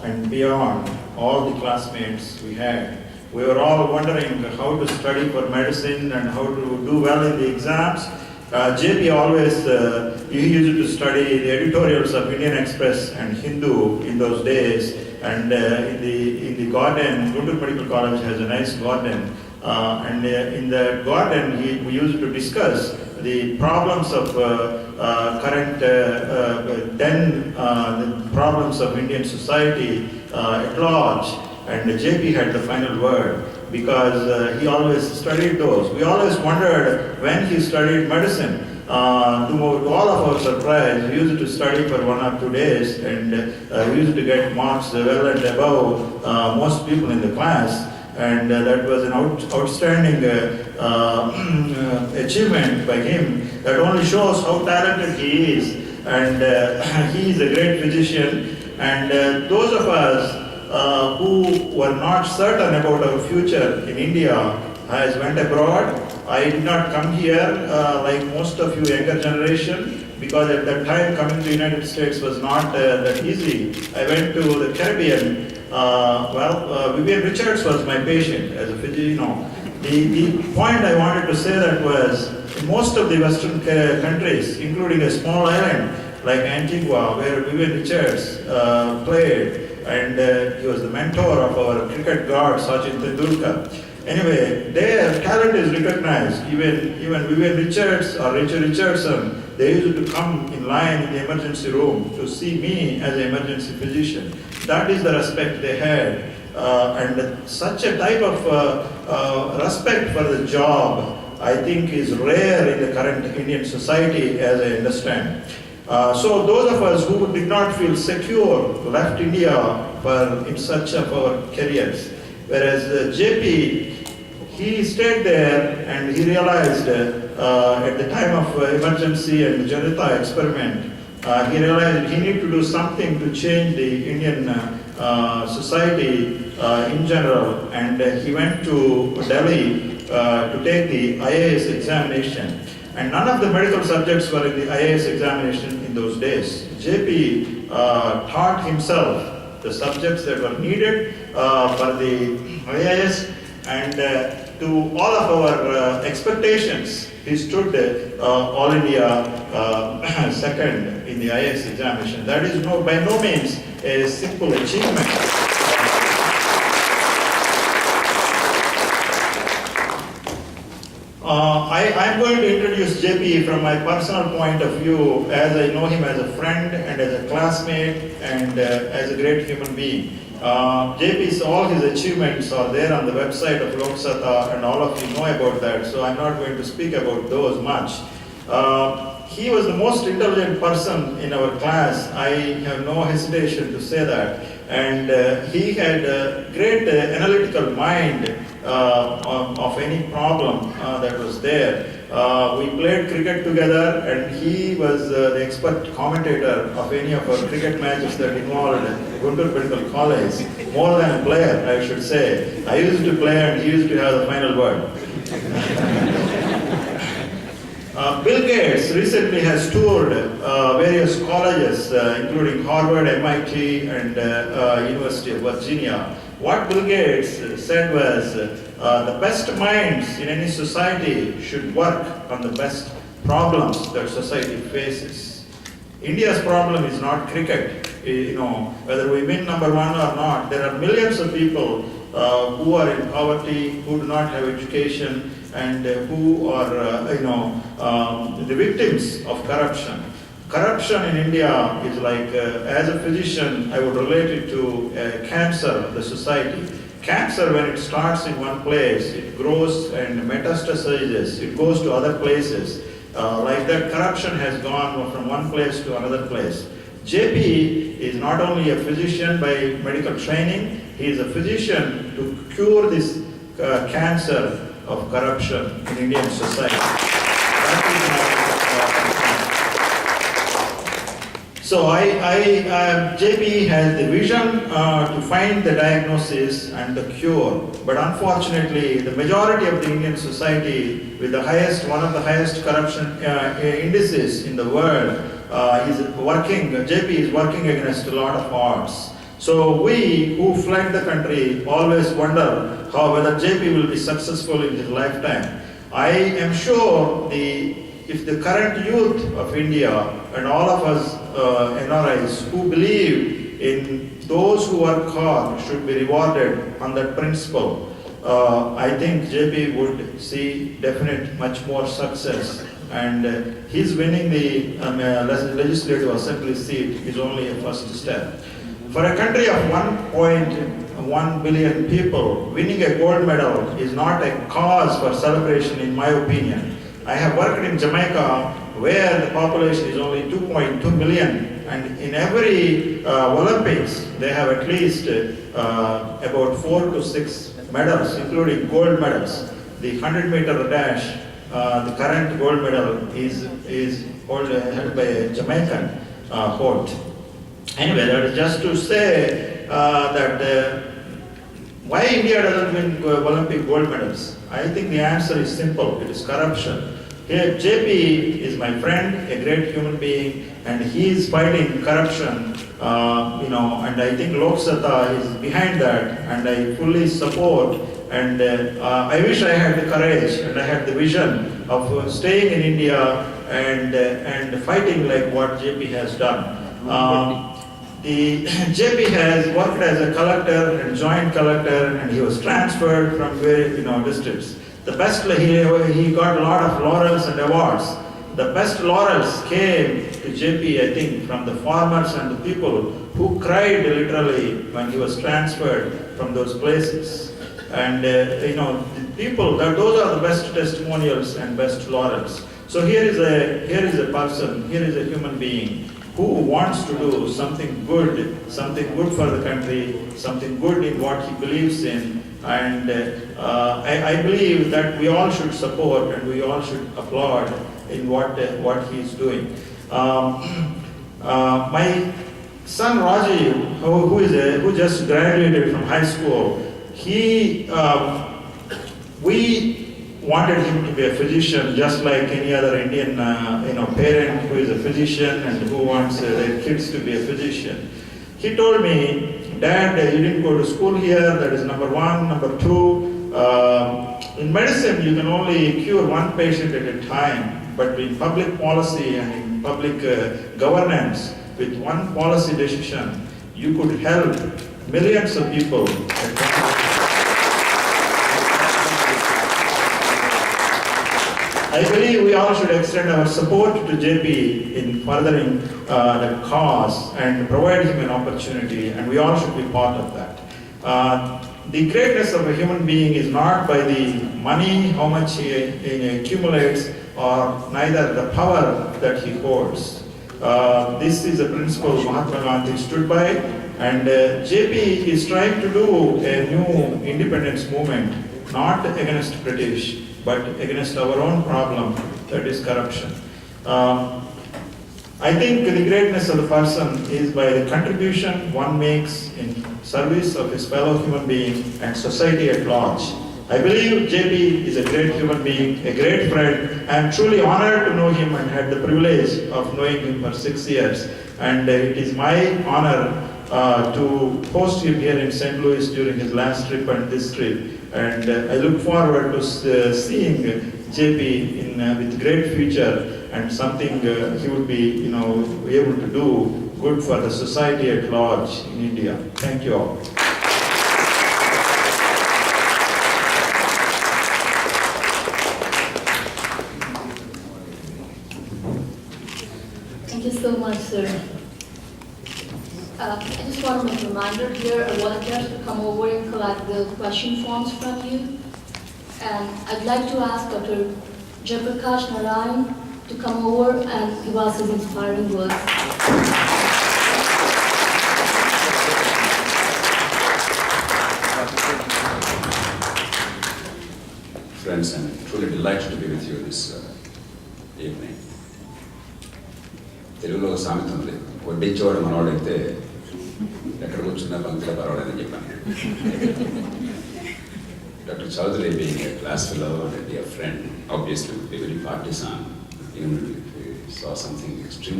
and beyond, all the classmates we had. We were all wondering how to study for medicine and how to do well in the exams. JP always, he used to study the editorials of Indian Express and Hindu in those days, and in the garden, Guntur Medical College has a nice garden, and in the garden we used to discuss the problems of current, the problems of Indian society at large, and JP had the final word because he always studied those. We always wondered when he studied medicine. To all of our surprise, we used to study for 1 or 2 days, and we used to get marks well and above most people in the class. And that was an outstanding achievement by him. That only shows how talented he is. And he is a great physician. And those of us who were not certain about our future in India has went abroad. I did not come here like most of you younger generation, because at that time coming to the United States was not that easy. I went to the Caribbean. Vivian Richards was my patient as a physician. The point I wanted to say that was, in most of the Western countries, including a small island like Antigua, where Vivian Richards played, and he was the mentor of our cricket god Sachin Tendulkar. Anyway, their talent is recognized. Even Vivian Richards or Richard Richardson, they used to come in line in the emergency room to see me as an emergency physician. That is the respect they had. And such a type of respect for the job, I think, is rare in the current Indian society, as I understand. So those of us who did not feel secure left India in search of our careers. Whereas JP, he stayed there and he realized at the time of emergency and the Janata experiment, he realized he needed to do something to change the Indian society in general, and he went to Delhi to take the IAS examination. And none of the medical subjects were in the IAS examination in those days. JP taught himself the subjects that were needed for the IAS, and to all of our expectations, he stood All India second in the IAS examination. That is by no means a simple achievement. I'm going to introduce JP from my personal point of view, as I know him as a friend and as a classmate and as a great human being. JP's, all his achievements are there on the website of Loksatta, and all of you know about that, so I'm not going to speak about those much. He was the most intelligent person in our class. I have no hesitation to say that. And he had a great analytical mind of any problem that was there. We played cricket together, and he was the expert commentator of any of our cricket matches that involved Guntur Medical College. More than a player, I should say. I used to play and he used to have the final word. Bill Gates recently has toured various colleges, including Harvard, MIT, and University of Virginia. What Bill Gates said was, the best minds in any society should work on the best problems that society faces. India's problem is not cricket. Whether we win number 1 or not, there are millions of people who are in poverty, who do not have education, and who are, the victims of corruption. Corruption in India is like, as a physician, I would relate it to cancer of the society. Cancer, when it starts in one place, it grows and metastasizes, it goes to other places. Like that, corruption has gone from one place to another place. JP is not only a physician by medical training, he is a physician to cure this cancer of corruption in Indian society. So JP has the vision to find the diagnosis and the cure, but unfortunately the majority of the Indian society, with one of the highest corruption indices in the world, JP is working against a lot of odds. So we who fled the country always wonder whether JP will be successful in his lifetime. I am sure if the current youth of India and all of us NRIs who believe in those who work hard should be rewarded on that principle, I think JP would see definite much more success, and his winning the legislative assembly seat is only a first step. For a country of 1.1 billion people, winning a gold medal is not a cause for celebration in my opinion. I have worked in Jamaica where the population is only 2.2 million, and in every Olympics they have at least about 4 to 6 medals, including gold medals. The 100-meter dash, the current gold medal is held by a Jamaican Holt. Anyway, that is just to say that why India doesn't win Olympic gold medals? I think the answer is simple. It is corruption. Here, JP is my friend, a great human being, and he is fighting corruption. And I think loksatta is behind that, and I fully support. And I wish I had the courage and I had the vision of staying in India and fighting like what JP has done. JP has worked as a collector and joint collector, and he was transferred from various districts. The best, he got a lot of laurels and awards. The best laurels came to JP, I think, from the farmers and the people who cried literally when he was transferred from those places. And the people, those are the best testimonials and best laurels. So here is a person, here is a human being who wants to do something good for the country, something good in what he believes in. And I believe that we all should support and we all should applaud in what he is doing. My son Rajiv, who just graduated from high school, we wanted him to be a physician, just like any other Indian parent who is a physician and who wants their kids to be a physician. He told me, "Dad, you didn't go to school here, that is number one. Number two, in medicine you can only cure one patient at a time, but in public policy and in public governance, with one policy decision, you could help millions of people at once." I believe we all should extend our support to JP in furthering the cause and provide him an opportunity, and we all should be part of that. The greatness of a human being is not by the money, how much he accumulates, or neither the power that he holds. This is a principle Mahatma Gandhi stood by, and JP is trying to do a new independence movement, not against British, but against our own problem, that is corruption. I think the greatness of the person is by the contribution one makes in service of his fellow human being and society at large. I believe JP is a great human being, a great friend. I am truly honored to know him and had the privilege of knowing him for 6 years. And it is my honor to host him here in St. Louis during his last trip and this trip. And I look forward to seeing JP with great future and something he would be able to do good for the society at large in India. Thank you all. Thank you so much, sir. I just want to make a reminder here, volunteers to come over and collect the question forms from you. And I'd like to ask Dr. Jayaprakash Naryan to come over and give us his inspiring words. Friends, I'm truly delighted to be with you this evening. తెలుగులో ఒక సామెత ఉంది, వడ్డించేవాడు మనవాడైతే ఎక్కడ కూర్చున్నా పంక్తిలో పర్వాలేదని చెప్పాను. Dr. Chaudhary, being a class fellow and a dear friend, obviously would be very partisan, even if we saw something extreme.